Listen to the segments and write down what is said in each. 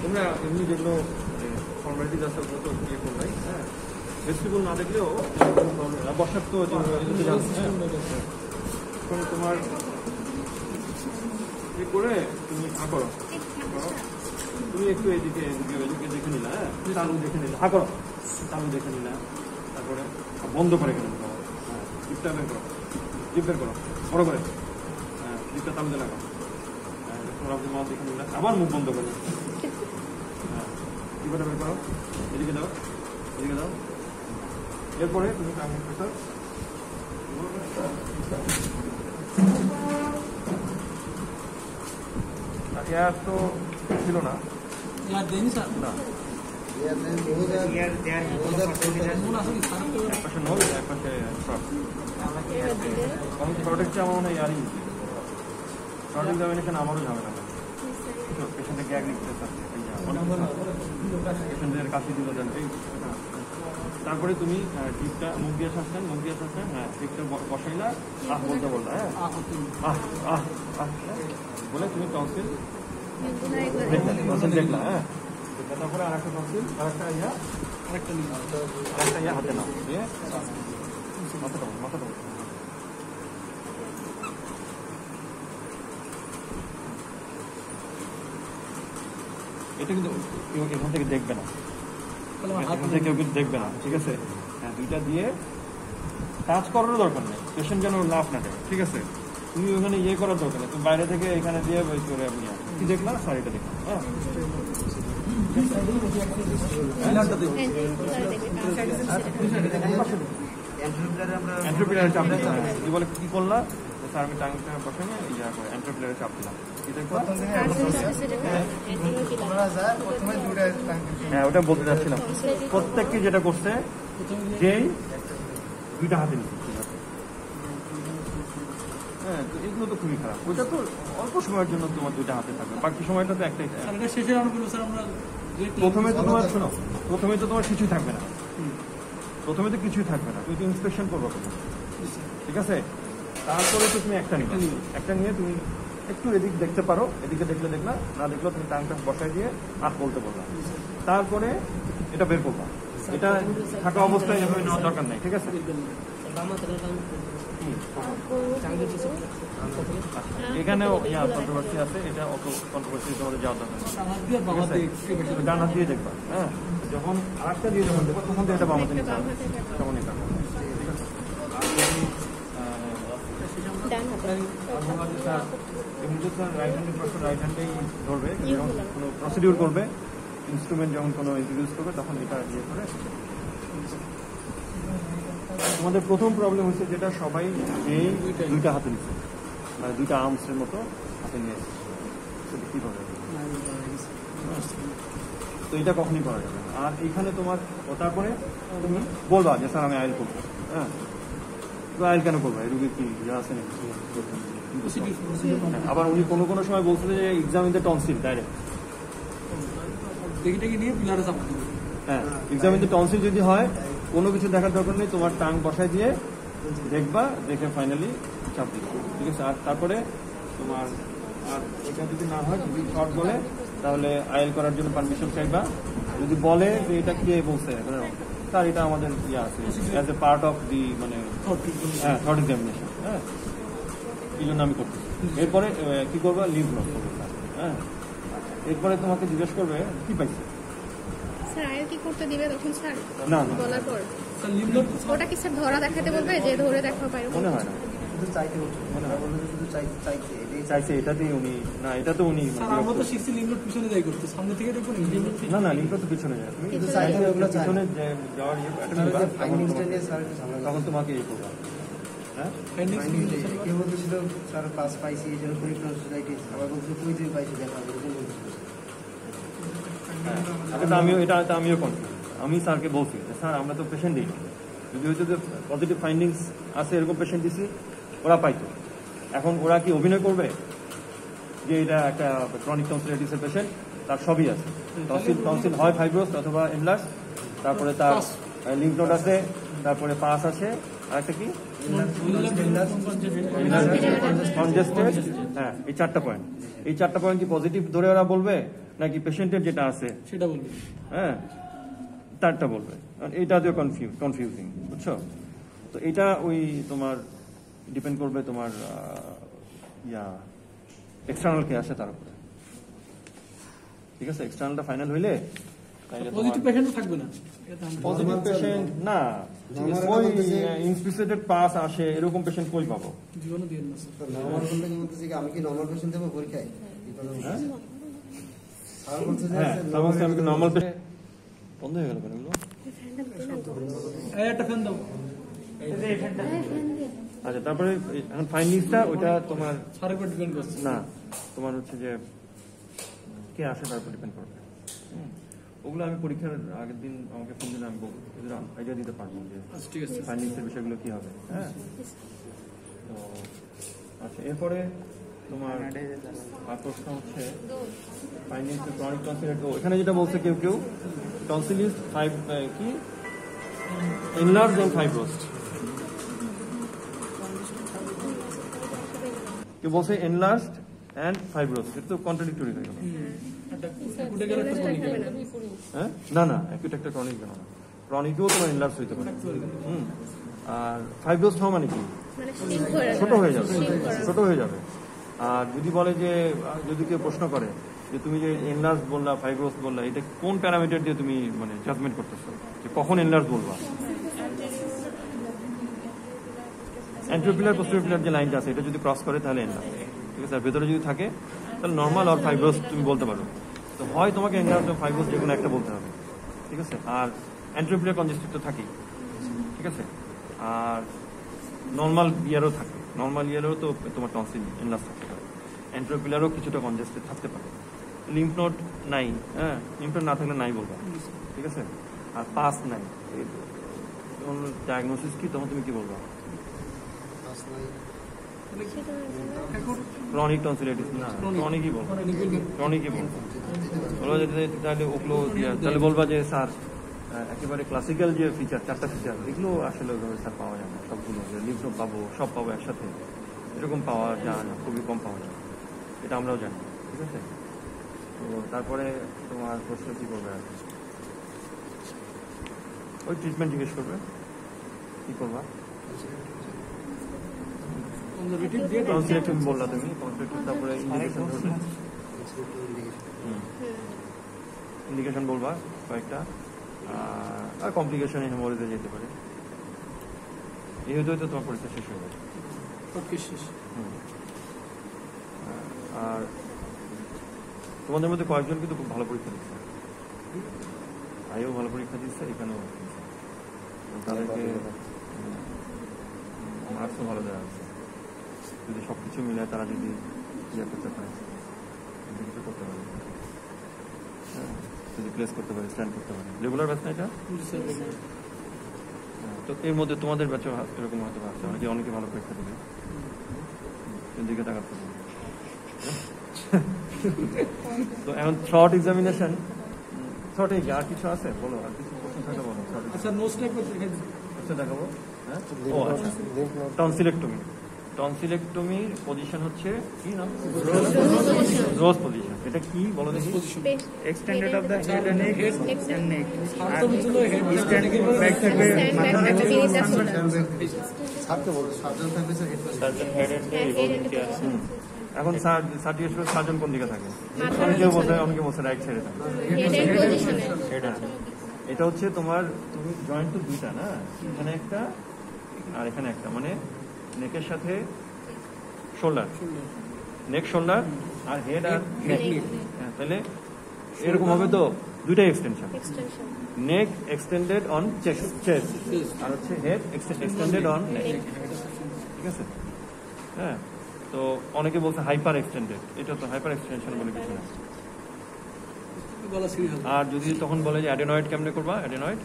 তোমরা এমনি যেগুলো ফর্মালিটিজ আছে ওগুলো তো ইয়ে করবে, হ্যাঁ ভেজিটেবল না দেখলেও বর্ষাক্ত তোমার ইয়ে করে তুমি করো, তুমি একটু এদিকে দেখে নিলা, হ্যাঁ তালু দেখে নিলা, করো তালু দেখে নিলা, তারপরে বন্ধ করে কেন, হ্যাঁ জিপটা বের করো, জিপ বের করো বড় করে, হ্যাঁ জিপটা তালুতে লাগাও, হ্যাঁ তোমরা মাছ দেখে নিলা, আবার মুখ বন্ধ করো, হ্যাঁ জিপটা বের করো, এদিকে দাও, এদিকে দাও, এরপরে তুমি টাইমিং প্রেসার এয়ার তো ছিল না, यार देनी सर না একপাশে নল একপাশে শর্ট, কারণ শর্টের চেয়ে আমার মনে হয় এয়ারই শর্ট এক্সামিনেশন আমারও ঝামেলা না, পেশেন্টের গ্যাগ লিখতে পেশেন্টের কাশি দিল দেন। তারপরে তুমি টিপটা মুখ দিয়ে শ্বাসলেন, হ্যাঁ টিপটা বসাইলা, বলতে বললা, হ্যাঁ বলে তুমি টনসিল দেখলা, হ্যাঁ তারপরে আরেকটা টনসিল, আরেকটা ইয়া হাতে নাও, দিয়ে মাথাটা এটা কিন্তু এখান থেকে দেখবে না, কেউ কিন্তু দেখবে না, ঠিক আছে, হ্যাঁ দুইটা দিয়ে টাচ করার দরকার নেই, পেশেন্ট যেন লাভ না দেয়, ঠিক আছে, তুমি ওখানে ইয়ে করার দরকার নেই, তুমি বাইরে থেকে এখানে দিয়ে বই করে আপনি কি দেখলাম স্যার এটা দেখলাম, হ্যাঁ এন্ট্রোপিলারে চাপ দিলাম, কি বলে কি করলাম স্যার আমি টাইমটা বসে নিয়ে ইয়া করে এন্ট্রোপিলারে চাপ দিলাম, কি দেখলাম, হ্যাঁ ওটা বলতে চাচ্ছিলাম, প্রত্যেককে যেটা করছে যেই দুইটা হাতে নিচ্ছে, হ্যাঁ তো এগুলো তো খুবই খারাপ, ওইটা তো অল্প সময়ের জন্য তোমার দুইটা হাতে থাকবে, বাকি সময়টা তো একটাই। প্রথমে তো তোমার শোনো, প্রথমে তো তোমার কিছুই থাকবে না, প্রথমে তো কিছুই থাকবে না, তুমি তো ইন্সপেকশন করবো, ঠিক আছে, তারপরে তো তুমি একটা নিয়ে তুমি একটু এদিক দেখতে পারো, এদিকে দেখলা না দেখলেও তুমি টাইমটা বসাই দিয়ে বলতে বলবা, তারপরে এটা বের করবা, এটা থাকা অবস্থায় এভাবে নেওয়ার দরকার নেই, ঠিক আছে। এখানেও কন্ট্রোভার্সি আছে, এটা অত কন্ট্রোভার্সি তোমাদের যাওয়ার দরকার নেই, ডান হাত দিয়ে দেখবা, হ্যাঁ যখন আরেকটা দিয়ে যখন দেখবা তখন তো এটা বাম হাতে নিতে হবে, তখন এটা ঠিক আছে। এমনিতে স্যার রাইট হ্যান্ডেই ধরবে, যখন কোনো প্রসিডিউর করবে, ইনস্ট্রুমেন্ট যখন কোনো ইন্ট্রোডিউস করবে তখন এটা ইয়ে করে। তোমাদের প্রথম প্রবলেম হচ্ছে যেটা সবাই এই দুইটা হাতে নিচ্ছে, মানে দুইটা আর্মসের মতো হাতে নিয়ে এসেছে, কি হবে, তো এটা কখনই করা যাবে না। আর এইখানে তোমার তারপরে তুমি বলবা যে স্যার আমি আয়েল করবো, হ্যাঁ তো আয়েল কেন করবো, এই রুগীর কি যা আছে নাকি, আবার উনি কোনো সময় বলছে যে exam in the tonsil direct, হ্যাঁ এক্সাম ইন দ্য টনসিল যদি হয় কোনো কিছু দেখার দরকার নেই, তোমার টাং বসায় দিয়ে দেখবা, দেখে ফাইনালি চাপ দিবা, ঠিক আছে। আর তারপরে তোমার আর এটা যদি না হয়, যদি শর্ট বলে তাহলে আয়েল করার জন্য পারমিশন চাইবা, যদি বলে যে এটা কে বলছে স্যার এটা আমাদের ইয়ে আছে as a part of the মানে হ্যাঁ থর্ড এক্সামিনেশন, হ্যাঁ এই জন্য আমি করতেছি। এরপরে কি করবা, লিভ লক করবে, হ্যাঁ এরপরে তোমাকে জিজ্ঞেস করবে কি পাইছে, স্যার আয়েল কি করতে দিবে তখন স্যার না বলার পর ওটা কি স্যার ধরা দেখাতে বলবে, যে ধরে দেখা পায় মনে হয় না, চাইছে এটাতেই উনি না, এটা তো উনি না লিঙ্ক তো পিছনে যায়, তুমি পিছনে যাওয়ার তখন তোমাকে ইয়ে করবা, হ্যাঁ আমিও কনফিউজ, আমি স্যারকে বলছি স্যার আমরা তো পেশেন্ট দিই, যদি হয়তো পজিটিভ ফাইন্ডিংস আছে এরকম পেশেন্ট দিছি ওরা পাইতো, এখন ওরা কি অভিনয় করবে যে এটা একটা ক্রনিক টনসিলাইটিসের পেশেন্ট, তার সবই আছে, টনসিল হয় ফাইব্রোস অথবা এনলার্জ, তারপরে তার লিম্ফ নোড আছে, তারপরে পাস আছে, আর একটা কি কনজেস্টেড, হ্যাঁ, এই 4টা পয়েন্ট। এই 4টা পয়েন্ট কি পজিটিভ ধরে ওরা বলবে নাকি পেশেন্টের যেটা আছে সেটা বলবে? হ্যাঁ, তারটা বলবে। এইটা যে কনফিউজিং, বুঝছো? তো এটা ওই তোমার ডিপেন্ড করবে তোমার এক্সটার্নাল কে আসে তার উপরে, ঠিক আছে? এক্সটার্নালটা ফাইনাল হইলে পজিটিভ পেশেন্টও থাকবে না, পজিটিভ পেশেন্ট না, ওই ইনস্পিসিটেড পাস আসে এরকম পেশেন্ট কই পাবো? জীবনও দিয়ে না স্যার। নরমাল বলতে কি বলতেছি কি, আমি কি নরমাল পেশেন্ট দেবো পরীক্ষায়? স্যার বলছে যে হ্যাঁ, তাহলে আমি নরমাল পেশেন্ট বন্ধ হয়ে গেল কেন এগুলো? এই একটা ফ্যান দাও। আচ্ছা, তারপরে এখন ফাইনালিস্টটা ওইটা তোমার স্যারের উপর ডিপেন্ড করছে। না, তোমার হচ্ছে যে কে আসে তার উপর ডিপেন্ড করবে। ওগুলো আমি পরীক্ষার আগের দিন আমাকে ফোন দিলে আমি এদের আইডিয়া দিতে পারবো যে আচ্ছা ঠিক আছে। ফাইনালিস্টের বিষয়গুলো কি হবে। হ্যাঁ, তো আচ্ছা, এরপরে তোমার আর প্রশ্ন হচ্ছে ফাইনালিস্ট ক্রনিক টনসিলাইট। এখানে যেটা বলছে কেউ কেউ টনসিলিস্ট কি এনলার্জ এন্ড ফাইব্রোস, কেউ বলছে এনলার্জড এন্ড ফাইব্রোস, এটা তো কন্ট্রাডিক্টরি হয়ে গেল। হ্যাঁ, না না, অ্যাকিউট একটা ক্রনিক কেন না, ক্রনিকেও তোমার এনলার্জ হইতে পারে। আর ফাইব্রোস হওয়া মানে কি? ছোট হয়ে যাবে, ছোট হয়ে যাবে। আর যদি বলে যে, যদি কেউ প্রশ্ন করে যে তুমি যে এনলার্জ বললা, ফাইব্রোস বললা, এটা কোন প্যারামিটার দিয়ে তুমি মানে জাজমেন্ট করতেছো যে কখন এনলার্জ বলবা? অ্যান্টেরোপিলার পোস্টেরিয়র যে লাইনটা আছে এটা যদি ক্রস করে তাহলে এনলার্জ, ঠিক আছে? আর ভেতরে যদি থাকে তাহলে নর্মাল আর ফাইব্রোস তুমি বলতে পারো। তো হয় তোমাকে এনলার্জ বা ফাইব্রোস যে কোনো একটা বলতে হবে, ঠিক আছে? আর অ্যান্টেরোপিলার কনজেস্টিভ তো থাকেই, ঠিক আছে? আর নর্মাল ইয়ারও থাকে, নর্মাল ইয়ারেও তো তোমার টনসিল এনলার্জ থাকতে পারে, অ্যান্টেরোপিলারও কিছুটা কনজেস্টেড থাকতে পারে। লিম্ফ নোড নাই, হ্যাঁ, লিম্ফ নোড না থাকলে নাই বলবা, ঠিক আছে? আর পাস নাই, ডায়াগনোসিস কি, তখন তুমি কি বলবা? ক্রনিক টনসিলাইটিস না, ক্রনিকই বলবো, ক্রনিকই বলবো। বলবো যে তাহলে ওগুলো তাহলে বলবা যে স্যার একেবারে ক্লাসিক্যাল যে ফিচার 4টা ফিচার এগুলো আসলে ওইভাবে স্যার পাওয়া যায় না, সবগুলো লিম্ফ নোড পাবো, সব পাবো একসাথে, এরকম পাওয়া যায় না, খুবই কম পাওয়া যায়, এটা আমরাও জানি, ঠিক আছে? তো তারপরে তোমার প্রশ্ন কি করবে? আর ওই ট্রিটমেন্ট জিজ্ঞেস করবে, কি করবা? টনসিলেক্টমি বললা তুমি, তারপরে ইন্ডিকেশন ধরবে, ইন্ডিকেশন বলবা কয়েকটা, আর কমপ্লিকেশন হেমোরেজে যেতে পারে। এই হয়তো হয়তো তোমার পরীক্ষা শেষ হয়ে যাবে। আর তোমাদের মধ্যে কয়েকজন কিন্তু খুব ভালো পরীক্ষা দিচ্ছে, ভাইও ভালো পরীক্ষা দিচ্ছে, এখানেও তাদেরকে মার্কসও ভালো দেওয়া আছে। যদি সবকিছু মিলে তারা যদি ইয়ে করতে পারে, কিছু করতে পারে, হ্যাঁ, যদি প্লেস করতে পারে, স্ট্যান্ড করতে পারে। রেগুলার ব্যাচ না এটা? তো এর মধ্যে তোমাদের ব্যাচও এরকম হয়তো আছে, অনেকে ভালো পরীক্ষা দেবে, দিকে তাকাতে হবে। তো এখন শর্ট এক্সামিনেশন, শর্ট আর কিছু আছে বলো, আর কিছু প্রশ্ন থাকলে বলো। আচ্ছা দেখাবো, হ্যাঁ। ও আচ্ছা, টনসিলেক্টমি। টনসিলেক্টমির পজিশন হচ্ছে কি নাম? Rose position. এটা কি বলো দেখি? Extended of the head and neck and neck. এখন সার্জন কোন দিকে থাকে? অনেকে বলছে রাইট সাইডে থাকে। এটা হচ্ছে তোমার, তুমি জয়েন্ট তো দুইটা না, এখানে একটা আর এখানে একটা, মানে নেকের সাথে শোল্ডার, নেক শোল্ডার আর হেড আর নেক, তাহলে এরকম হবে তো দুইটাই extension, neck extended on chest আর হচ্ছে হেড এক্সটেন্ডেড অন নেক, ঠিক আছে? হ্যাঁ, তো অনেকে বলছে হাইপার এক্সটেন্ডেড, এটা তো হাইপার এক্সটেনশন বলে কিছু না। আর যদি তখন বলে যে অ্যাডেনয়েড কেমনে করবা? অ্যাডেনয়েড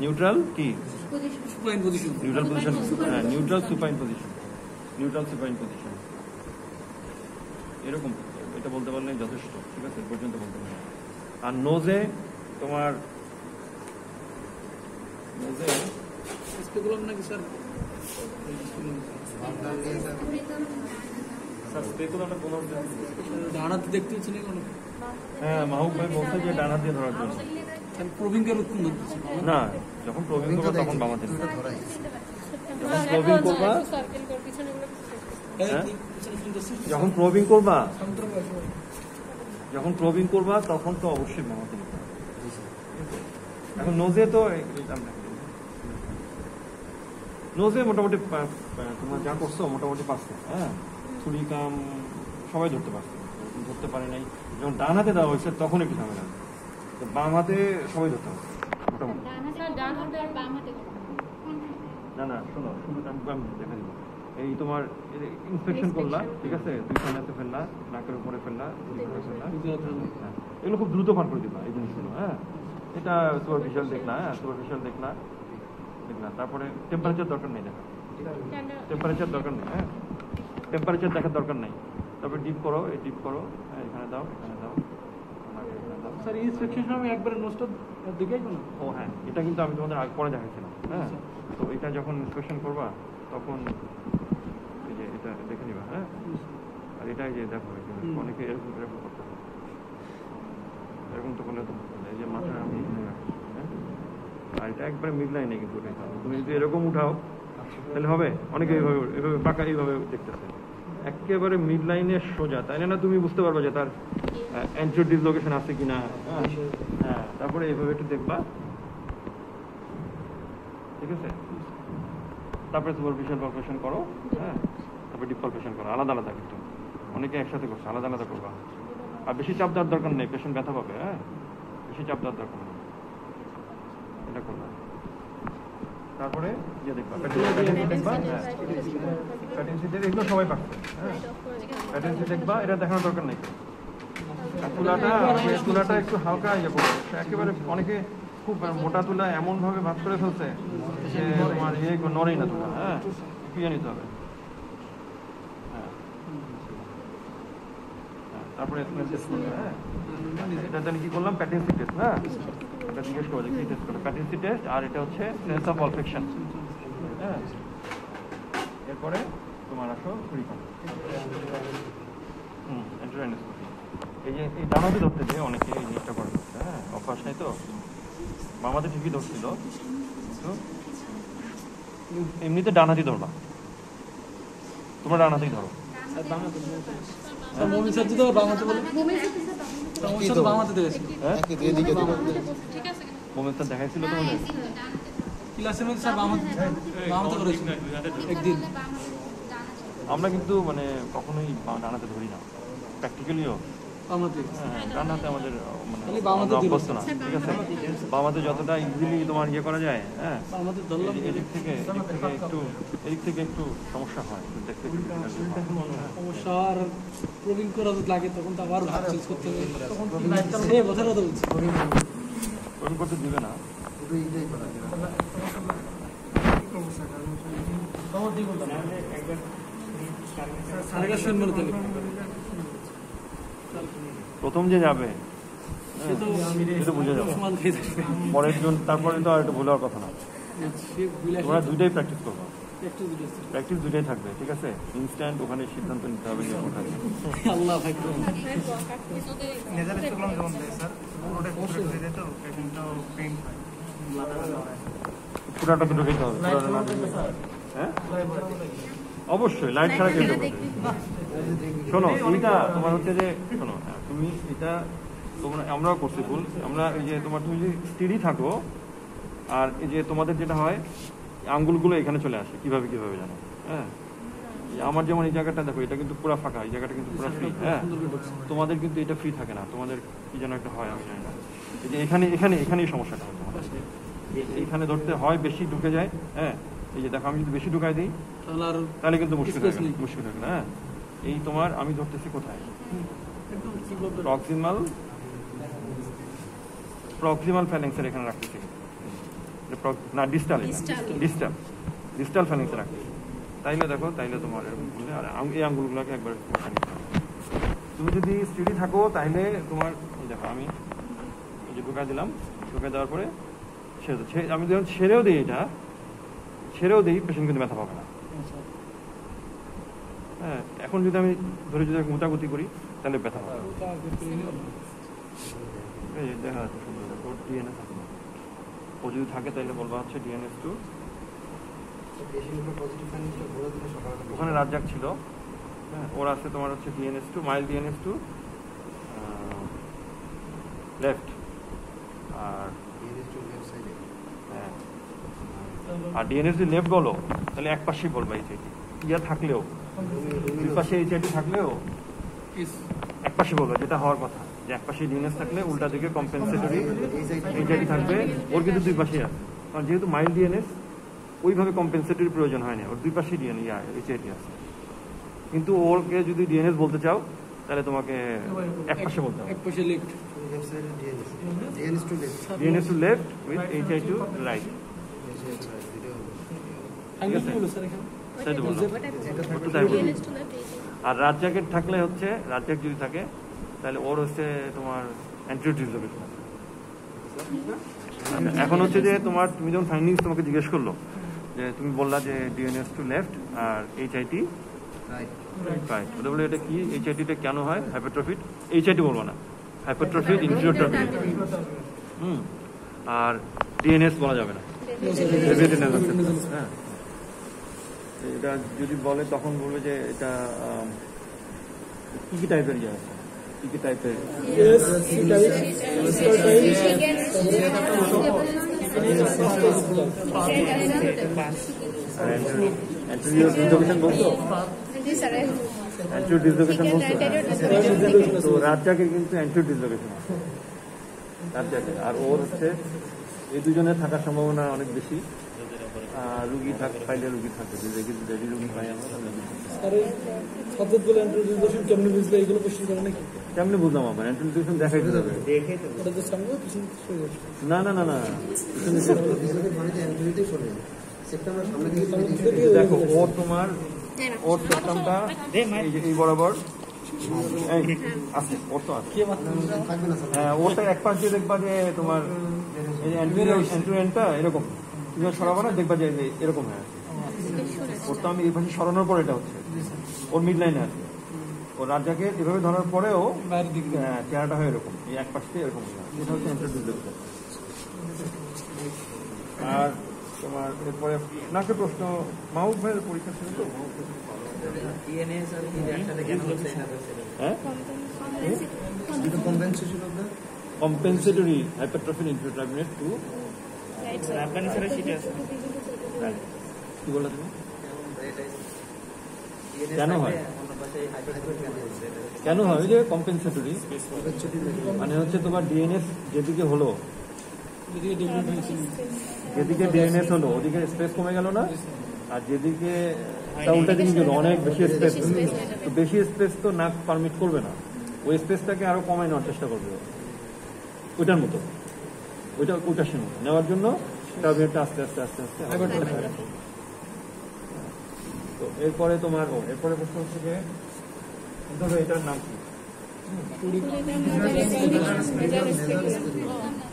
নিউট্রাল কি? নিউট্রাল পজিশন, হ্যাঁ, neutral supine position, neutral supine position, এরকম এটা বলতে পারলে যথেষ্ট, ঠিক আছে? পর্যন্ত বলতে পারলে। আর নোজে তোমার, নোজে স্পেকুলাম নাকি স্যার? স্যার স্পেকুলাটা কোন ডানাতে দেখতে হচ্ছে না কোনো? হ্যাঁ মাহবুব ভাই বলছে যে ডানা দিয়ে ধরার জন্য। প্রবীণকে লক্ষণ ধরতেছে না, যখন প্রবীণ করবা তখন বামাতে নিবা। ধরাই যখন প্রবীণ করবা, সার্কেল করে পিছনে গুলো হ্যাঁ? যখন প্রবীণ করবা, যখন প্রবীণ করবা তখন তো অবশ্যই বামাতে নিবা। এখন নোজে তো নোজে মোটামুটি তোমার যা করছো মোটামুটি পারছো, হ্যাঁ ছুরি কাম সবাই ধরতে পারছে, ধরতে পারে নাই। যখন ডান হাতে দেওয়া হয়েছে তখন একটু ঝামেলা, তো বাম হাতে সবাই ধরতে পারছে মোটামুটি। ডান হাতে আর বাম হাতে না না শোনো, শুধু আমি দেখা দিব। এই তোমার ইন্সপেকশন করলা, ঠিক আছে, দুই কানাতে ফেললা, নাকের উপরে ফেললা, হ্যাঁ, এগুলো খুব দ্রুত পার করে দিবা এই জিনিসগুলো। হ্যাঁ, এটা সুপারফিশিয়াল দেখলা, হ্যাঁ সুপারফিশিয়াল দেখলা, তারপরে টেম্পারেচার দরকার নেই দেখা, টেম্পারেচার দরকার নেই, হ্যাঁ টেম্পারেচার দেখার দরকার নেই। তারপরে ডিপ করো, এই ডিপ করো, হ্যাঁ এখানে দাও, এখানে দাও, এখানে দাও। স্যার ইন্সপেকশন সময় একবারে নোজটা দেখাই না? ও হ্যাঁ, এটা কিন্তু আমি তোমাদের আগে পরে দেখাচ্ছিলাম। হ্যাঁ, তো এটা যখন ইন্সপেকশন করবা তখন এই যে এটা দেখে নিবা। হ্যাঁ, আর এটাই যে দেখো অনেকে এরকম এরকম করতে হবে, এরকম তো করলে তো এই যে মাথায় আমি হ্যাঁ, আর এটা একবারে মিড লাইনে কিন্তু তুমি যদি এরকম উঠাও তাহলে হবে। অনেকে এইভাবে এভাবে পাকা এইভাবে দেখতেছে, একেবারে মিড লাইনে সোজা, তাই না? তুমি বুঝতে পারবে যে তার অ্যান্টিওর ডিসলোকেশন আছে কিনা। হ্যাঁ, তারপরে এইভাবে একটু দেখবা, ঠিক আছে? তারপরে সুপারফিশিয়াল পালপেশন করো, হ্যাঁ তারপরে ডিপ পালপেশন করো, আলাদা আলাদা কিন্তু অনেকে একসাথে করছে, আলাদা আলাদা করবা। আর বেশি চাপ দেওয়ার দরকার নেই, পেশেন্ট ব্যথা পাবে। হ্যাঁ, বেশি চাপ দেওয়ার দরকার নেই, এটা করবা। তারপরে ইয়ে দেখবা, প্যাটেন্সি দেখবা, হ্যাঁ প্যাটেন্সি এগুলো সবাই পাচ্ছে। হ্যাঁ, প্যাটেন্সি দেখবা, এটা দেখানোর দরকার নেই। তুলাটা একটু হালকা ইয়ে করবে, একেবারে অনেকে খুব মোটা তুলা এমন ভাবে ভাগ করে ফেলছে যে তোমার ইয়ে নড়েই না তুলা। হ্যাঁ, পিয়ে নিতে হবে। হ্যাঁ, তারপরে হ্যাঁ এটা জানি কি করলাম, প্যাটেন্সি টেস্ট। হ্যাঁ, এটা জিজ্ঞেস করবো যে কি টেস্ট করবে, প্যাটেন্সি টেস্ট। আর এটা হচ্ছে সেন্স অফ অলফেকশন। হ্যাঁ, এরপরে তোমার আসো ছুরি কাম, এন্টারাইনোস্কোপি। এই যে এই ডানাতে ধরতে যে অনেকে এই জিনিসটা করে ধরছে, হ্যাঁ অভ্যাস নেই তো। আমাদের ঠিকই ধরছিল, কিন্তু এমনিতে ডানাতেই ধরবা, তোমরা ডানাতেই ধরো। মমিন স্যার যদি বাংলাতে বলে, মমিন স্যার বাংলাতে দেখেছি। হ্যাঁ, এদিকে দিবা। ঠিক আছে মোমেন্ট স্যার দেখাইছিল তোমাদের ক্লাসের মধ্যে স্যার বাংলাতে করেছিল একদিন। আমরা কিন্তু মানে কখনোই ডানাতে ধরি না, প্র্যাকটিক্যালিও ডানাতে আমাদের মানে অভ্যস্ত না, ঠিক আছে? বামাতে যতটা ইজিলি তোমার ইয়ে করা যায়, হ্যাঁ এদিক থেকে একটু সমস্যা হয়, দেখতে সমস্যা। আর প্রবীণ করা লাগে তখন তো আবার ভাব চেঞ্জ করতে হবে, তখন সে বোঝার কথা বলছি, প্রবীণ করতে দিবে না। প্রথম যে যাবে সেটা বুঝে যাবে, পরের জন তারপরে তো আর এটা ভুলে কথা না। তোমরা দুইটাই প্র্যাকটিস করবো, প্র্যাকটিস দুইটাই থাকবে, ঠিক আছে? ইনস্ট্যান্ট ওখানে সিদ্ধান্ত নিতে হবে যে কোনটা। আল্লাহ ভাই পুরাটা তো ঢুকাইতে হবে। হ্যাঁ অবশ্যই, লাইট ছাড়া কেটে যাবে। শোনো, এইটা তোমার হচ্ছে যে শোনো, তুমি এটা তোমরা আমরাও করছি ভুল। আমরা এই যে তোমার তুমি যদি স্টিডি থাকো, আর এই যে তোমাদের যেটা হয় আঙ্গুলগুলো এখানে চলে আসে, কিভাবে জানো? হ্যাঁ, আমার যেমন এই জায়গাটা দেখো, এটা কিন্তু পুরো ফাঁকা, এই জায়গাটা কিন্তু পুরো ফ্রি। হ্যাঁ, তোমাদের কিন্তু এটা ফ্রি থাকে না, তোমাদের কি যেন একটা হয়, আমি জানি না। এই যে এখানেই সমস্যাটা হয় তোমাদের, এইখানে ধরতে হয়, বেশি ঢুকে যায়। হ্যাঁ, এই যে দেখো আমি যদি বেশি ঢুকাই দিই তাহলে কিন্তু মুশকিল হবে না। হ্যাঁ, এই তোমার আমি ধরতেছি কোথায়, প্রক্সিমাল ফ্যালেন্সের এখানে রাখতেছি না, ডিস্টাল ফ্যালেন্সে রাখতেছি। তাইলে দেখো, তাইলে তোমার এরকম করলে, আর এই আঙ্গুলগুলোকে একবার বসা নিতে হবে। তুমি যদি স্টেডি থাকো তাহলে তোমার দেখো আমি এই যে ঢুকাই দিলাম, ঢুকাই দেওয়ার পরে আমি যখন ছেড়েও দিই, এটা ছেড়েও দিই পেশেন্ট কিন্তু ব্যথা পাবে না। হ্যাঁ, এখন যদি আমি ধরে যদি মোটাগুতি করি তাহলে ব্যথা পাবে। এই যে দেখা যাচ্ছে সুন্দর, ওর ডিএনএস আছে, ও যদি থাকে তাহলে বলবা হচ্ছে DNS2। ওখানে রাজ্জাক ছিল, হ্যাঁ, ওর আছে তোমার হচ্ছে DNS2, মাইল্ড DNS2 লেফট, আর হ্যাঁ, আর DNS যদি লেফট বলো তাহলে এক পাশেই বলবা HIT। ইয়া থাকলেও দুই পাশে HIT থাকলেও এক পাশে বলবা, যেটা হওয়ার কথা, যে এক পাশে DNS থাকলে উল্টা দিকে কম্পেনসেটরি HIT থাকবে। ওর কিন্তু দুই পাশেই আছে, কারণ যেহেতু মাইল্ড DNS ওইভাবে কম্পেনসেটরি প্রয়োজন হয় না, ওর দুই পাশেই HIT আছে। কিন্তু ওরকে যদি DNS বলতে চাও তাহলে তোমাকে এক পাশে বলতে হবে, DNS to left with HIT to right। তাই তো বললাম, তাই বললাম। আর রাজ্জাকের থাকলে হচ্ছে, রাজ্জাক যদি থাকে তাহলে ওর হচ্ছে তোমার অ্যান্টিরিয়র ডিসলোকেশন। এখন হচ্ছে যে তোমার, তুমি যখন ফাইন্ডিংস তোমাকে জিজ্ঞেস করলো যে তুমি বললা যে DNS to left আর HIT রাইট, ওটা বলে এটা কি, HIT-টা কেন হয় হাইপারট্রফিড, HIT বলবো না, হাইপারট্রফিড ইনফিরিয়র ট্রাবিনেট। আর DNS বলা যাবে না। হ্যাঁ, এটা যদি বলে তখন বলবে যে এটা কি কি টাইপের ইয়ে আছে, কি কি টাইপের অ্যান্টিরিয়র ডিসলোকেশন বলছো, অ্যান্টিরিয়র ডিসলোকেশন বলছো। তো রাজ্জাকের কিন্তু অ্যান্টিরিয়র ডিসলোকেশন আছে রাজ্জাকের, আর ওর হচ্ছে এই দুজনের থাকার সম্ভাবনা অনেক বেশি। রুগী পাইলে রুগী থাকে, যদি রুগী পাই আমরা কেমনি বুঝলাম আমার অ্যান্টিরিয়র দেখাই যাবে না না না না দেখো, ওর তোমার ওর সেপ্টামটা এই বরাবর আছে, ওর তো আছে। হ্যাঁ, ওরটা এক পাশ দিয়ে দেখবা যে তোমার অ্যান্টিরিয়রটা এরকম, তুমি সরাবো না, দেখবা যে এরকম হয়ে আছে। ওর তো আমি এই পাশে সরানোর পর এটা হচ্ছে, ওর মিড লাইনে আছে। ওর রাজ্জাকে এভাবে ধরার পরেও চেহারাটা হয় এরকম, এই এক পাশ দিয়ে এরকম, এটা হচ্ছে অ্যান্টিরিয়র। আর তোমার এরপরে নাকে প্রশ্ন, মাহবুব ভাইয়ের পরীক্ষা ছিল তো, কম্পেনসেটরি হাইপারট্রফিড ইনফিরিয়র ট্রাবিনেট টু কি বললা তুমি, কেন হয় ওই যে কম্পেনসেটরি মানে হচ্ছে তোমার DNS যেদিকে হলো, যেদিকে DNS হলো ওদিকে স্পেস কমে গেল না, আর যেদিকে উল্টা দিকে গেল অনেক বেশি স্পেস, তো বেশি স্পেস তো নাক পারমিট করবে না, ওই স্পেসটাকে আরো কমায় নেওয়ার চেষ্টা করবে, ওইটার মতো, ওইটা সে নেওয়ার জন্য ট্রাবিনেটটা আস্তে আস্তে আস্তে আস্তে। তো এরপরে তোমার এরপরে প্রশ্ন হচ্ছে যে ধরো এটার নাম কি,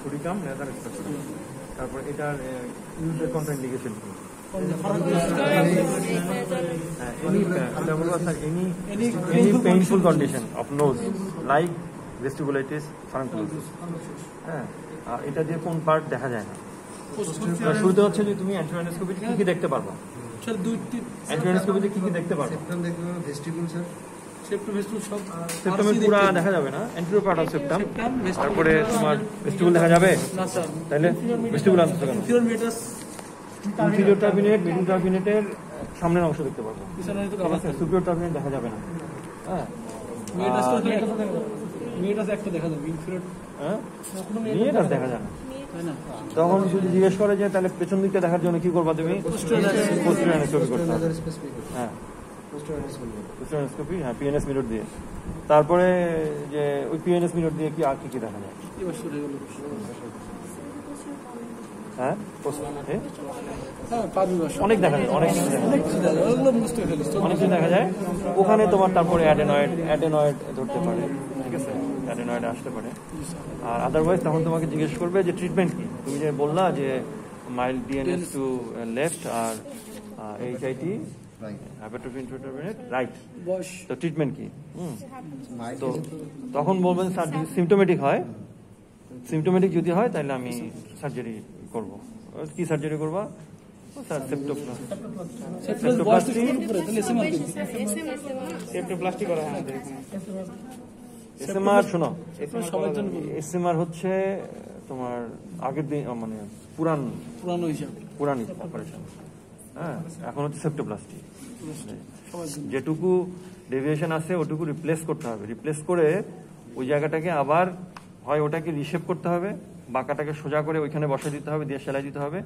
ফুরিকাম নেজার স্পেকট্রাম। তারপর এটার ইউজের কন্ট্রাইন্ডিকেশন কি, any painful condition of nose like vestibulitis, furunculatus। হ্যাঁ, আর এটা দিয়ে কোন পার্ট দেখা যায় না। শুরুতে হচ্ছে যে তুমি অ্যান্টিরিয়র কি কি দেখতে পারবা, অ্যান্টিরিয়র কি কি দেখতে পারবা, সেপ্টামের পুরা দেখা যাবে না, অ্যান্টিরিয়র পার্ট অফ সেপ্টাম। তারপরে তোমার ভেস্টিবুল দেখা যাবে, তাহলে ভেস্টিবুল আনতে কেন, ইনফিরিয়র ট্রাবিনেট, মিডল ট্রাবিনেটের সামনের অংশ দেখতে পারবো, সুপিরিয়র ট্রাবিনেট দেখা যাবে না। হ্যাঁ, মেয়েটা দেখা যায় না। তখন যদি জিজ্ঞেস করে যে তাহলে পেছন দিকটা দেখার জন্য কি করবা তুমি, পোস্টেরিয়র অ্যানোস্কোপি করতে হবে। হ্যাঁ, পোস্টেরিয়র অ্যানোস্কোপি, হ্যাঁ, PNS মিরর দিয়ে। তারপরে যে ওই PNS মিরর দিয়ে কি আর কি কি দেখা যায়, হ্যাঁ অনেক দেখা যায়, অনেক কিছু দেখা যায় ওখানে তোমার। তারপরে অ্যাডেনয়েড ধরতে পারে, ঠিক আছে, অ্যাডেনয়েড আসতে পারে। আর আদারওয়াইজ তখন তোমাকে জিজ্ঞেস করবে যে ট্রিটমেন্ট কি, তুমি যে বললা যে mild DNS to left R HIT right hypertrophy introverted right. বয়স তো ট্রিটমেন্ট কি? মাইল্ড তো তখন বলবেন স্যার যদি সিমটোমেটিক হয়, সিমটোমেটিক যদি হয় তাহলে আমি সার্জারি করব। কি সার্জারি করবা? স্যার বয়স তো শুরু করে তাহলে এসএমআর কিন্তু সেপ্টোপ্লাস্টি করা হয় আমাদের এখানে। এসএমআর শোনো, সবার জন্য বলবো। এসএমআর হচ্ছে তোমার আগের দিন মানে পুরানো হিসাব পুরান অপারেশন। হ্যাঁ, এখন হচ্ছে সেপ্টোপ্লাস্টি। সবার জন্য যেটুকু ডেভিয়েশন আছে ওটুকু রিপ্লেস করতে হবে, রিপ্লেস করে ওই জায়গাটাকে আবার হয় ওটাকে রিশেপ করতে হবে, বাঁকাটাকে সোজা করে ওইখানে বসে দিতে হবে, দিয়ে সেলাই দিতে হবে,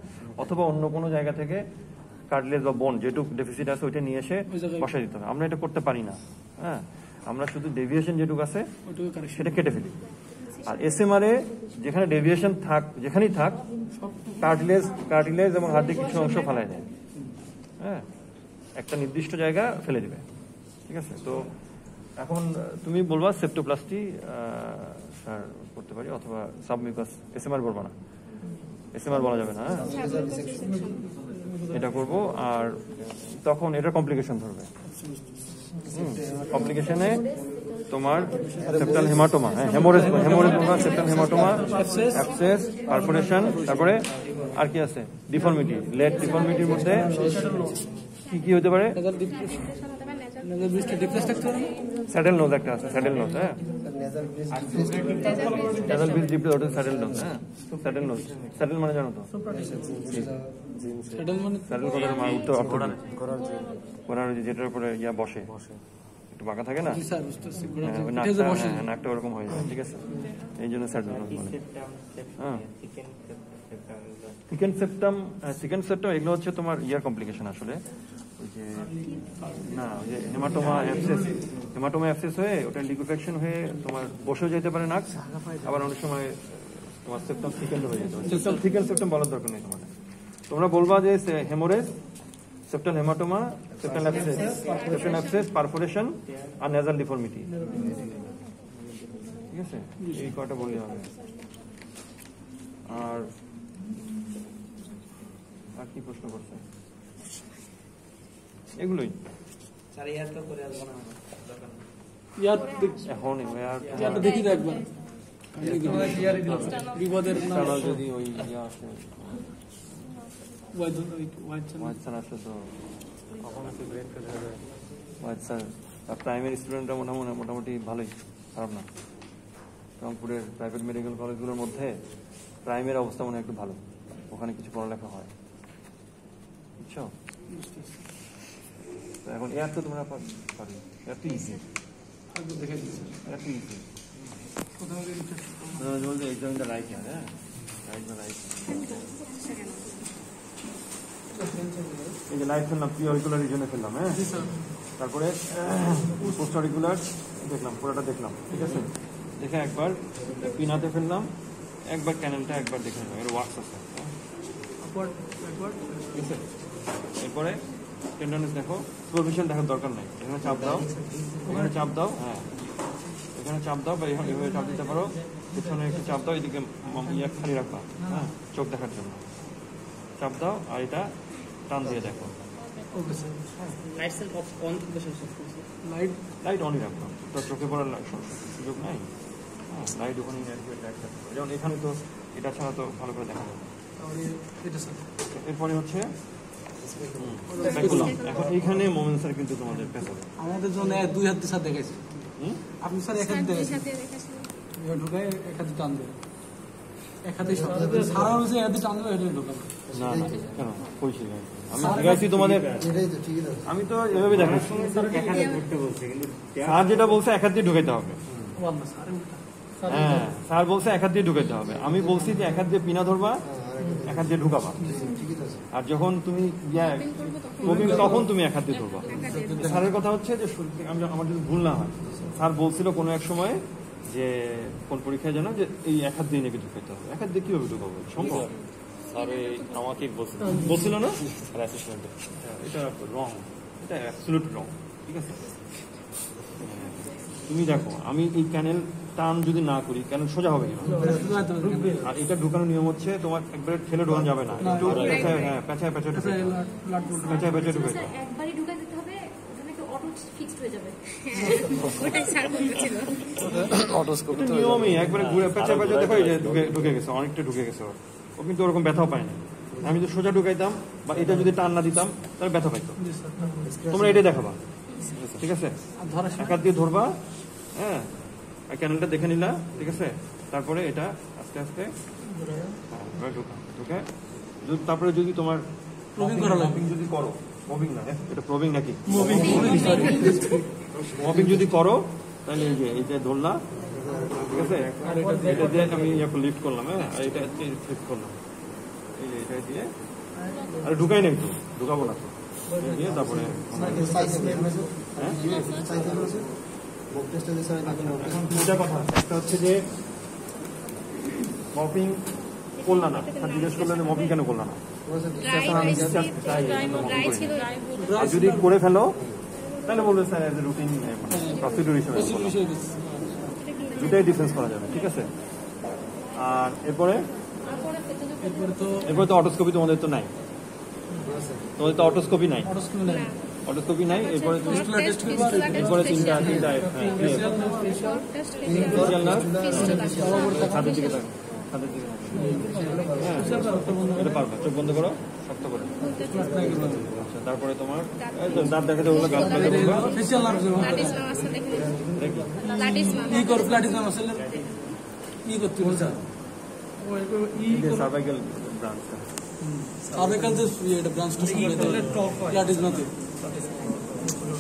অথবা অন্য কোনো জায়গা থেকে কার্টিলেজ বা বোন যেটুকু ডেফিসিট আছে ওইটা নিয়ে এসে ওই জায়গায় বসাই দিতে হবে। আমরা এটা করতে পারি না। হ্যাঁ, আমরা শুধু ডেভিয়েশন যেটুকু আছে ওইটুকু কারেকশন সেটা কেটে ফেলি। আর এসএমআর এ যেখানে ডেভিয়েশন থাক, যেখানেই থাক, কার্টিলেজ এবং হাড়ের কিছু অংশ ফেলায় দেয়। হ্যাঁ, একটা নির্দিষ্ট জায়গা ফেলে দিবে। ঠিক আছে? তো এখন তুমি বলবা সেপ্টোপ্লাস্টি স্যার করতে পারি, অথবা সাবমিউকাস। এসএমআর বলবা না, এসএমআর বলা যাবে না। এটা করব। আর তখন এটা কমপ্লিকেশন ধরবে। কমপ্লিকেশনে তোমার septal haematoma, haemorrhage septal haematoma, abscess, perforation, তারপরে আর কি আছে? ডিফর্মিটি। লেট ডিফর্মিটির মধ্যে কি কি হতে পারে? স্যাডেল নোজ একটা আছে, স্যাডেল নোজ। হ্যাঁ, স্যাডেল বিচ ডিপ ওটা স্যাডেল নোজ। হ্যাঁ, স্যাডেল নোজ। স্যাডেল মানে জানো তো? সেটাল মানে স্যাডেল কথার মানে উত্তর ঘোড়ার যেটার উপরে ইয়া বসে, একটু বাঁকা থাকে না? স্যার বুঝতেছি নাকটা ওরকম হয়ে যায়। ঠিক আছে, এই জন্য স্যাডেল নোজ মানে। হ্যাঁ, চিকেন সেপ্টাম এগুলো হচ্ছে তোমার ইয়ার কমপ্লিকেশন আসলে। ওই যে না, ওই যে হেমাটোমা অ্যাবসেস হয়ে ওটা লিকুইফেকশন হয়ে তোমার বসেও যেতে পারে নাক, আবার অনেক সময় তোমার সেপ্টাম থিকেন্ড হয়ে যেতে পারে। সেপ্টাম বলার দরকার নেই তোমাদের। তোমরা বলবা যে haemorrhage, septal haematoma, septal abscess, perforation আর নেজাল ডিফর্মিটি। ঠিক আছে, এই কয়টা বললে হবে। আর কি প্রশ্ন করছে? এগুলোই ইয়ার এখন ইয়ারটা দেখি তো একবার বিপদের না যদি ওই ইয়ে আসে, ওয়াইট স্যার আসলে তো ওয়াইট স্যার প্রাইমারি স্টুডেন্টরা মোটামুটি ভালোই, খারাপ না। রংপুরের প্রাইভেট মেডিকেল কলেজগুলোর মধ্যে প্রাইমের অবস্থা মনে হয় একটু ভালো, ওখানে কিছু পড়ালেখা হয়, বুঝছো? এখন এয়ার তো তোমরা পারবে, এয়ার তো ইজি, এয়ার তো ইজি। বলতে এক্সাম দ্য রাইট, হ্যাঁ, রাইট দ্য রাইট। এই যে লাইট ফেললাম, প্রি অরিকুলার রিজনে ফেললাম। হ্যাঁ, তারপরে পোস্ট অরিকুলার দেখলাম, পুরোটা দেখলাম। ঠিক আছে, দেখে একবার পিনাতে ফেললাম, একবার ক্যানেলটা একবার দেখে নিলাম, এর ওয়ার্কস আছে। ঠিক আছে, এরপরে টেন্ডারনেস দেখো, সুপারভিশন দেখার দরকার নাই। এখানে চাপ দাও, ওখানে চাপ দাও, হ্যাঁ এখানে চাপ দাও, বা এভাবে চাপ দিতে পারো, পিছনে একটু চাপ দাও, এদিকে ইয়া খালি রাখবা, হ্যাঁ চোখ দেখার জন্য চাপ দাও, আর এটা টান দিয়ে দেখো। লাইট অনই রাখো, তো চোখে পড়ার সুযোগ নাই। হ্যাঁ, লাইট ওখানে যেমন এখানে তো এটা ছাড়া তো ভালো করে দেখা যাবে। এরপরে হচ্ছে এখন এইখানে মোমেন্ট স্যার কিন্তু তোমাদের পেছনে আমাদের জন্য দুই হাত দিয়ে দেখাইছে। আপনি স্যার এক হাত দেখাইছেন, ঢুকায় এক হাতে টান দেবে, এক হাতে সারা হয়েছে, এক হাতে টান দেবে, এটা ঢুকাবে না। কেন কইছি আমি দেখাইছি তোমাদের, আমি তো এভাবে দেখাচ্ছি। স্যার যেটা বলছে এক হাত দিয়ে ঢুকাইতে হবে। হ্যাঁ, স্যার বলছে এক হাত দিয়ে ঢুকাইতে হবে, আমি বলছি যে এক হাত দিয়ে পিনা ধরবা, এক হাত দিয়ে ঢুকাবা, আর যখন তুমি তখন তুমি এক হাত দিয়ে ধরবা। স্যারের কথা হচ্ছে যে আমার যদি ভুল না হয়, স্যার বলছিল কোনো এক সময় যে কোন পরীক্ষায় জানো যে এই এক হাত দিয়ে নাকি ঢুকাইতে হবে। এক হাত দিয়ে কিভাবে ঢুকাবো, সম্ভব? স্যার আমাকে বলছিল না, এটা রং, এটা অ্যাবসলিউট রং। ঠিক আছে, তুমি দেখো আমি এই ক্যানেল টান যদি না করি ক্যানেল সোজা হবে কিনা? আর এটা ঢুকানোর নিয়ম হচ্ছে তোমার একবারে ঠেলে ঢোকানো যাবে না, একটু পেঁচায় পেঁচায় ঢুকে পেঁচায় ঢুকে স্যার একবারই ঢুকাই দিতে হবে, ওটা নাকি অটো ফিক্সড হয়ে যাবে। ওটাই স্যার বলছিল। এটা নিয়মই, একবারে ঘুরে পেঁচায় দেখো এই যে ঢুকে গেছে, অনেকটা ঢুকে গেছে ও কিন্তু ওরকম ব্যথাও পায় না। আমি যদি সোজা ঢুকাইতাম বা এটা যদি টান না দিতাম তাহলে ব্যথা পাইতো। তোমরা এটাই দেখাবা, ঠিক আছে? এক হাত দিয়ে ধরবা, হ্যাঁ, ক্যানেলটা দেখে নিলা, ঠিক আছে? তারপরে এটা আস্তে আস্তে ঢুকে তারপরে যদি তোমার মবিং যদি করো, মবিং না এটা প্রবিং নাকি, মবিং যদি করো তাহলে এই যে এইটা ধরলা, ঠিক আছে? এটা দিয়ে আমি লিফট করলাম, হ্যাঁ, আর এটা লিফট করলাম, এই যে এটা দিয়ে আরে ঢুকাই না, একটু ঢুকাবো না তো দিয়ে তারপরে দুটা কথা। একটা হচ্ছে যে মপিং করলা না, জিজ্ঞেস করলেন মপিং কেন করলা না, আর যদি করে ফেলো তাহলে বলবে sir as a routine procedure হিসেবে দুটাই ডিফেন্স করা যাবে, ঠিক আছে? আর এরপরে তো অটোস্কোপি তোমাদের তো নাই, তোমাদের তো অটোস্কোপি নাই, অটোস্কোপি নাই। এরপরে তিনটা ছাদের দিকে থাকবে, ছাদের দিকে এটা পারবে, চোখ বন্ধ করো, শক্ত করে। আচ্ছা, তারপরে তোমার দাঁত দেখাতে বললো, গাছ সার্ভাইকাল ব্রাঞ্চটা, সার্ভাইকাল যে এটা ব্রাঞ্চটা প্লাটিজমাতে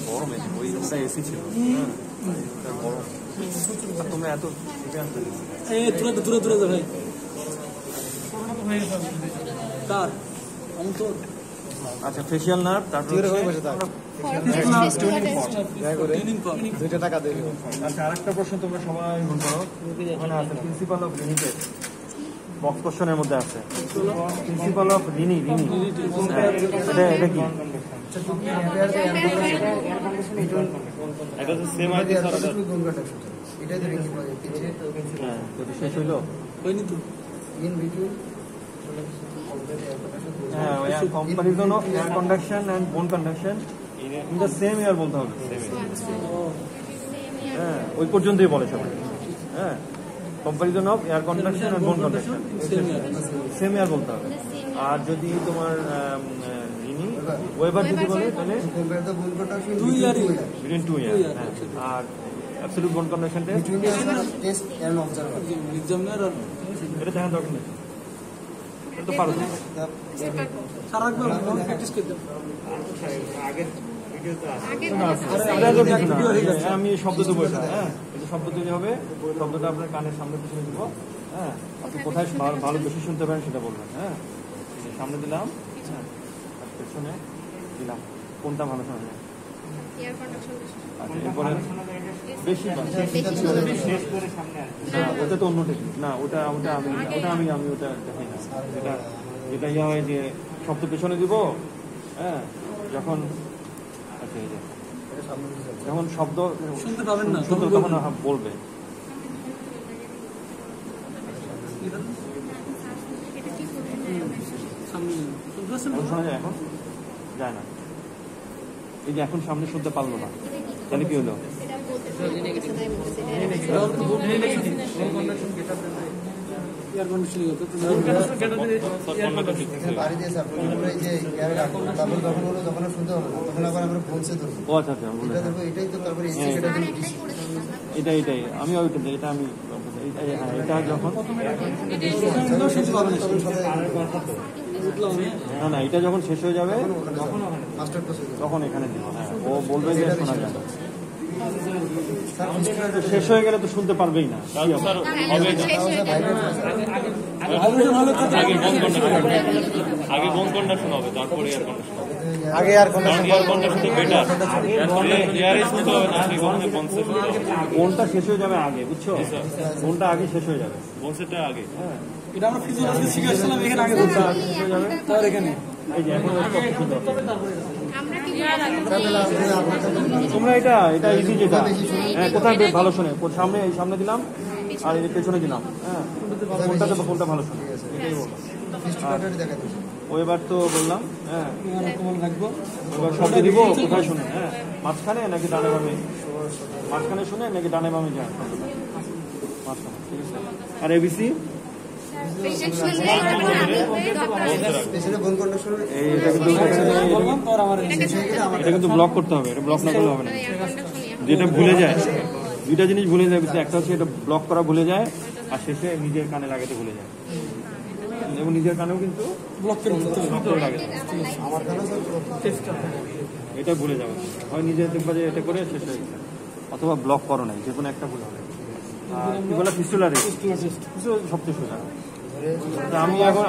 গরম ওই রুমটা এসি ছিল, গরম। তোমরা এত দূরে দূরে ভাই কার আমি তো। আচ্ছা, ফেশিয়াল নার্ভ, তারপরে দুইটা টাকা দেবে। আচ্ছা, আরেকটা প্রশ্ন তোমরা সবাই মনে করো, ওখানে আছে প্রিন্সিপাল অফ লিমিটেড, বক্স কোশ্চেনের মধ্যে আছে প্রিন্সিপাল অফ রিনি, এটা কি? এটা তো সেম আইডি স্যার, এটা শেষ হইলো হয়নি তো in between comparison of air conduction and bone conduction in the same year বলতে হবে, হ্যাঁ, ওই পর্যন্তই বলে সবাই, হ্যাঁ, comparison of air conduction and bone conduction same ear বলতে হবে। আর যদি তোমার ওয়েবার যদি বলে তাহলে বিটুইন 2 ইয়ার, আর absolute bone conduction test and observer examiner আর এটা দেখা দরকার নেই, এটা তো পারো সারা প্র্যাকটিস করতে আমি শব্দ দেবো, হ্যাঁ, এটা শব্দ তৈরি হবে, শব্দটা আপনার কানের সামনে পিছনে দিব, হ্যাঁ, আপনি কোথায় ভালো বেশি শুনতে পারেন সেটা বলবেন, হ্যাঁ, সামনে দিলাম, হ্যাঁ, আর পেছনে দিলাম, কোনটা ভালো শোনা যায়? এরপরে বেশি ওটা তো অন্য টেকনিক না, ওটা আমি ওটা দেখাই না, এটা ইয়ে হয় যে শব্দ পেছনে দিব, হ্যাঁ, যখন যখন শব্দ শুনতে পাবেন না তখন বলবে। শোনা যায়? এখন যায় না, এই যে এখন সামনে শুনতে পারলো না, তাহলে কি হলো? এটাই আমি এটা আমি এটা যখন না এটা যখন শেষ হয়ে যাবে তখন এখানে দিব, হ্যাঁ, ও বলবে যে শোনা যায়, শেষ হয়ে গেলে তো শুনতে পারবেই না, আগে বোন কন্ডাকশন হবে, তারপরে এয়ার কন্ডাকশন হবে। আগে আর কোনটা শেষ হয়ে যাবে আগে, বুঝছো? কোনটা আগে শেষ হয়ে যাবে, বোনসেটা আগে, হ্যাঁ, এটা আমরা ফিজিওলজি শিখেছিলাম, এখানে আগে বলতে শেষ হয়ে যাবে, তার এখানে এই যে এখন আমরা কি তোমরা এটা ইজি যেটা, হ্যাঁ কোথায় ভালো শোনে, সামনে এই সামনে দিলাম আর এই পেছনে দিলাম, হ্যাঁ কোনটা ভালো শোনে এটাই বললাম। ও এবার তো বললাম, হ্যাঁ রাখবো এবার শব্দ দিব কোথায় শুনে, হ্যাঁ মাঝখানে নাকি ডানে বামে, মাঝখানে শুনে নাকি ডানে বামে যায়, মাঝখানে, ঠিক আছে। আর এবিসি এটা কিন্তু ব্লক করতে হবে, এটা ব্লক না করলে হবে না। যেটা ভুলে যায়, দুইটা জিনিস ভুলে যায়, একটা হচ্ছে এটা ব্লক করা ভুলে যায়, আর শেষে নিজের কানে লাগাতে ভুলে যায়, এবং নিজের কানেও কিন্তু ব্লক করে লাগে। এটা ভুলে যাবে, হয় নিজে দেখবা যে এটা করে শেষ হয়ে গেছে, অথবা ব্লক করো নাই, যে কোনো একটা ভুল হবে। আর কি বলে ফিস্টুলারে সবচেয়ে সোজা।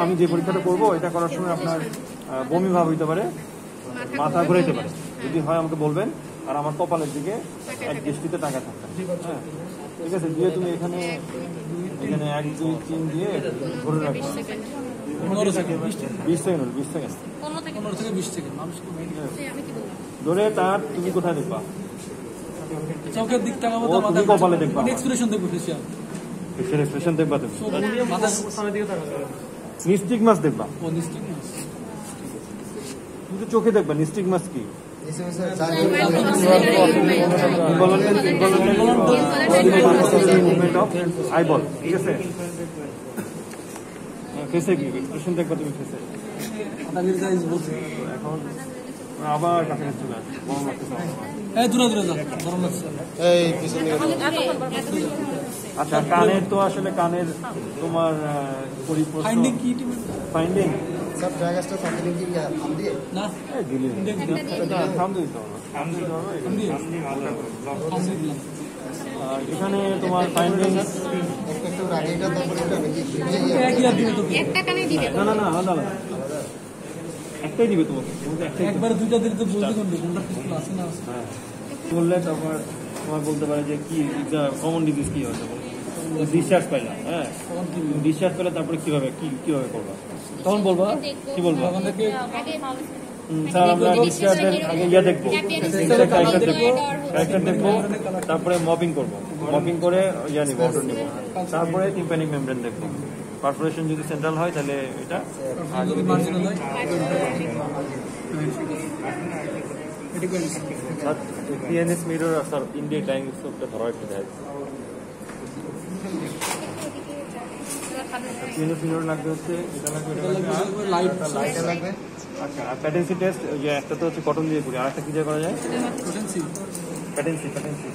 আমি যে পরীক্ষাটা করবো এটা করার সময় আপনার বমি ভাব হইতে পারে, মাথা ঘুরাইতে পারে, যদি হয় আমাকে বলবেন। আর আমার কপালের দিকে এক দৃষ্টিতে টাকা থাকবে, হ্যাঁ ঠিক আছে। দিয়ে তুমি এখানে 1 2 3 দিয়ে ধরে রাখবে 20 সেকেন্ড ধরে। তার তুমি কোথায় দেখবা? চোখের দিক তাকাবো, তুমি কপালে দেখবা, এক্সপ্রেশন দেখবো, ফেসিয়াল এক্সপ্রেশন দেখবা, তুমি নিস্টিগমাস দেখবা, তুমি তো চোখে দেখবা। নিস্টিগমাস কি? মুভমেন্ট অফ আইবল, ঠিক আছে। ফেসে কি এক্সপ্রেশন দেখবা তুমি? ফেসে এখন আবার কাছাকাছি চলে আসবে, গরম লাগতেছে। আচ্ছা কানের তো আসলে কানের তোমার ফাইন্ডিং सब ड्रैगस तो फैमिली की हम दिए না এখানে তোমার ফাইন্ডিং একটু রাগেটা তারপরে এটা বেশি একটা কানে দিবে না আলাদা আলাদা একটাই দিবে তোমাকে, একবার দুইটা দিলে তো বলতে কোনটা কোনটা আছে না বললে তারপর তোমার বলতে পারে যে কি কমন ডিজিজ কি হয়েছে, ডিসচার্জ পাইলাম, হ্যাঁ ডিসচার্জ পেলে তারপরে কিভাবে করবা, তখন বলবা কি বলবা? স্যার আমরা ডিসচার্জের আগে দেখবো, ক্যারেক্টার দেখবো, তারপরে মপিং করবো, মপিং করে নিবো, অর্ডার নিবো, তারপরে টিম্প্যানিক মেমব্রেন দেখবো। পারফোরেশন যদি সেন্ট্রাল হয় তাহলে এটা, আর যদি PNS mirror sir India time is of the thyroid device. Mirror লাগবে হচ্ছে, এটা লাগবে, লাইট লাগবে। আচ্ছা আর প্যাটেন্সি টেস্ট, যে একটা তো হচ্ছে কটন দিয়ে করি, আর একটা কি দিয়ে করা যায়? প্যাটেন্সি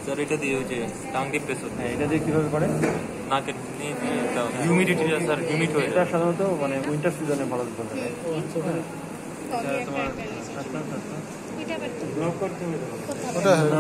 Sir এটা দিয়ে ওই যে টাং দিয়ে প্রেস হচ্ছে, হ্যাঁ এটা দিয়ে কিভাবে করে? নাকের নিয়ে একটা হিউমিডিটি স্যার হিউমিড হয়ে এটা যায়। সাধারণত মানে উইন্টার সিজনে ভালো চলে। এটা আবার ব্লক করতে হবে ওটা না